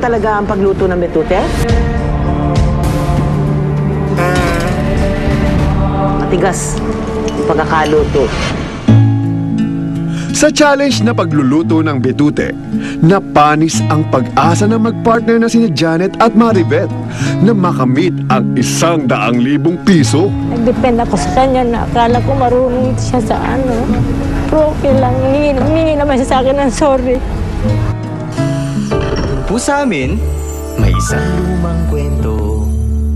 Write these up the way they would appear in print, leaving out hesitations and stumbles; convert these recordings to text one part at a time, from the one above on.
talaga ang pagluto ng betute? Matigas yung pagkakaluto. Sa challenge na pagluluto ng betute, napanis ang pag-asa ng mag-partner na sina Janet at Maribeth na makamit ang 100,000 piso. Nag-depend ako sa kanya na akala ko marunong siya sa ano. Pero okay lang, humingi naman siya sa akin ng sorry. Po sa amin, may isang lumang kwento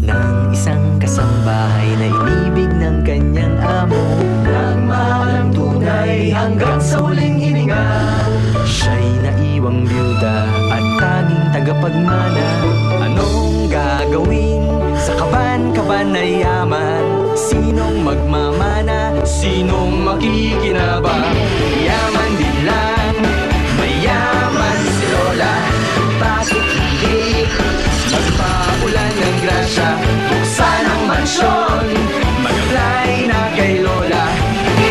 ng isang kasambahay na inibig ng kanyang amo. Nagmahal ang tunay hanggang sa huling hininga. Siya'y naiwang byuda at tanging tagapagmana. Anong gagawin sa kaban-kaban na yaman? Sinong magmamana? Sinong makikinabang? Yaman din lang, mayaman si Lola. Bakit hindi magpaulan ng grasya? Buksan ang mansyon, mag-apply na kay Lola.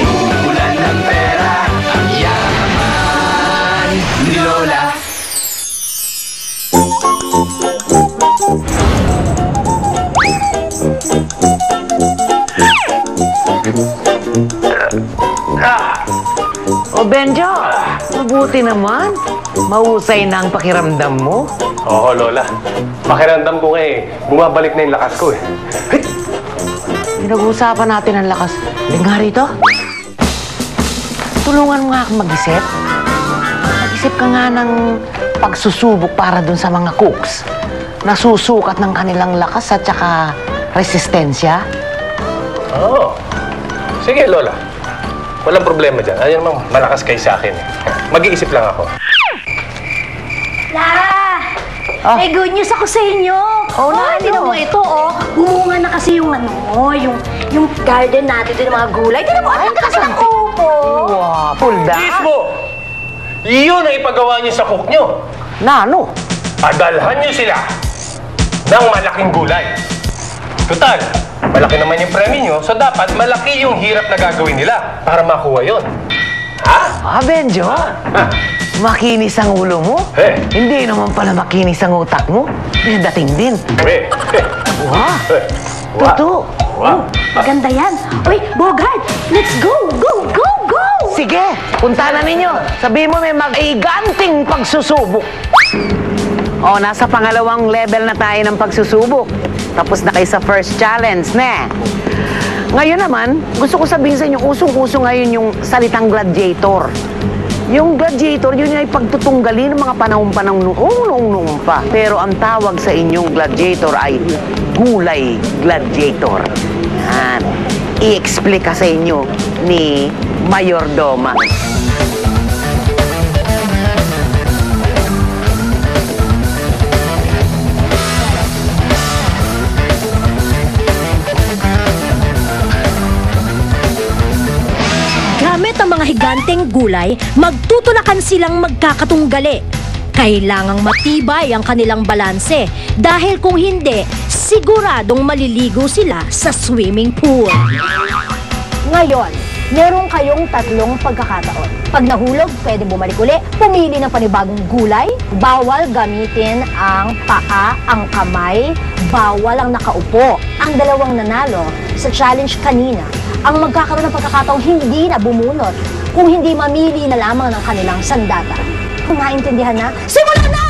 Uulan ng pera, ang yaman ni Lola. O Benjo, mabuti naman. Mahusay na ang pakiramdam mo. Oo, Lola. Pakiramdam ko bumabalik na yung lakas ko Pinag-uusapan natin ang lakas. Nga rito. Tulungan mo nga akong mag-isip. Mag-isip ka nga ng pagsusubok para dun sa mga cooks. Nasusukat ng kanilang lakas at saka resistensya. Oo. Sige, Lola. Walang problema dyan. Ayun naman, malakas kayo sa akin. Mag-iisip lang ako. La! Ah. May good news ako sa inyo. Oh, na Tinan mo ito, Bumunga na kasi yung yung garden natin, yung mga gulay. Tinan mo, ang kasi ng upo. Wow, pulda. Mismo! Iyon ang ipagawa niyo sa cook niyo. Nano? Adalhan niyo sila ng malaking gulay. Total, malaki naman yung premyo niyo, so dapat malaki yung hirap na gagawin nila para makuha yon. Ha? Benjo? Makinis ang ulo mo? Hindi naman pala makinis ang utak mo. May dating din. Wow! Totoo! Wow! Maganda yan. Uy, Bogart! Let's go! Go! Go! Go! Sige, punta na ninyo. Sabihin mo may mag-iganting pagsusubok. O, nasa pangalawang level na tayo ng pagsusubok. Tapos na kayo sa first challenge, ne? Ngayon naman, gusto ko sabihin sa inyo, usong-uso ngayon yung salitang gladiator. Yung gladiator, yun ay pagtutunggali ng mga panahon-panahon noong pa. Pero ang tawag sa inyong gladiator ay gulay gladiator. Yan. I-explica sa inyo ni Mayordoma. Gamit ang mga higanteng gulay, magtutulakan silang magkakatunggali. Kailangang matibay ang kanilang balanse dahil kung hindi, siguradong maliligo sila sa swimming pool. Ngayon, meron kayong 3 pagkakataon. Pag nahulog, pwede bumalik uli, pumili ng panibagong gulay, bawal gamitin ang paa, ang kamay, bawal ang nakaupo. Ang 2 nanalo sa challenge kanina, ang magkakaroon ng pagkakataong hindi na bumunot kung hindi mamili na lamang ng kanilang sandata. Kung naintindihan na, simula na!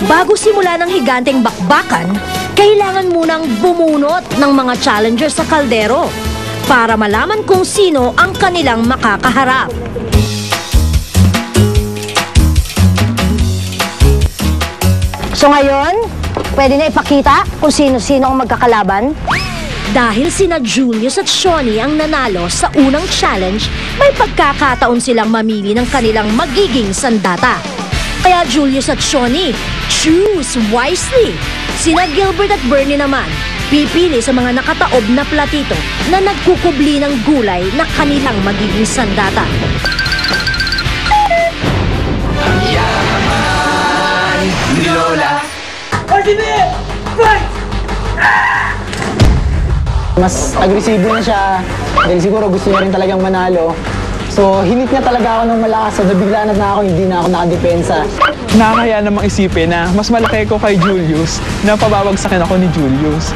Bago simula ng higanteng bakbakan, kailangan munang bumunot ng mga challengers sa kaldero para malaman kung sino ang kanilang makakaharap. So ngayon, pwede na ipakita kung sino-sino ang magkakalaban? Dahil sina Julius at Shawnee ang nanalo sa unang challenge, may pagkakataon silang mamili ng kanilang magiging sandata. Kaya Julius at Shawnee, choose wisely. Sina Gilbert at Bernie naman, pipili sa mga nakataob na platito na nagkukubli ng gulay na kanilang magiging sandata. Yaman ni Lola. Mas agresibo na siya dahil siguro gusto niya rin talagang manalo. So, hinit niya talaga ako ng malakas. So, nabigla na ako, hindi na ako nakadepensa. Nakakaya namang isipin na mas malaki ko kay Julius na pababagsakin ako ni Julius.